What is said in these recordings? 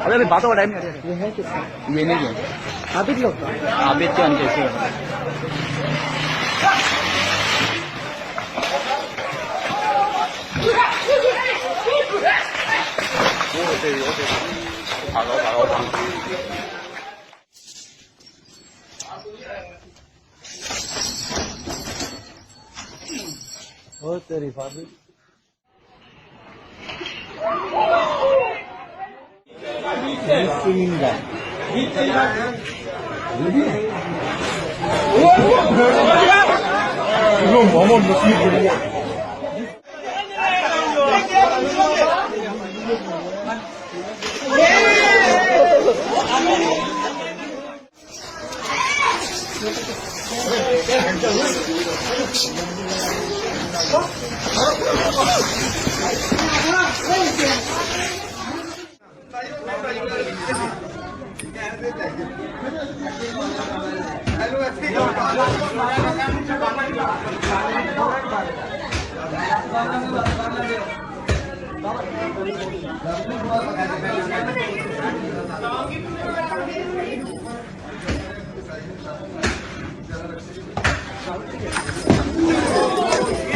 अरे बातों का टाइम नहीं है। ये है किसका? ये नहीं है आबिद लोग का? आबिद के कैसे ओ तेरी फादर singing guy.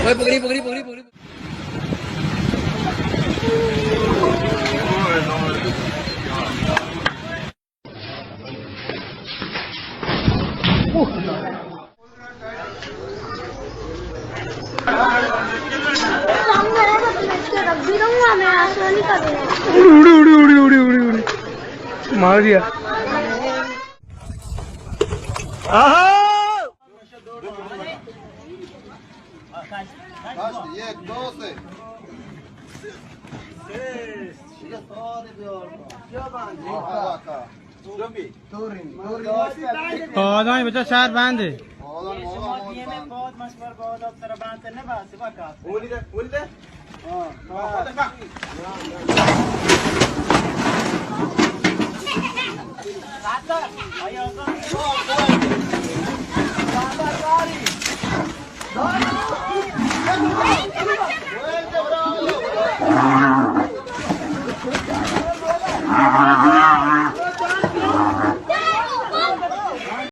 पकड़ी पकड़ी पकड़ी पकड़ी उड़ी उड़ी उड़ी उड़ी उड़ी उड़ी मार दिया। बच्चा शायद बांध दे बहुत मशवर बहुत अब तरह बात करने बात से बात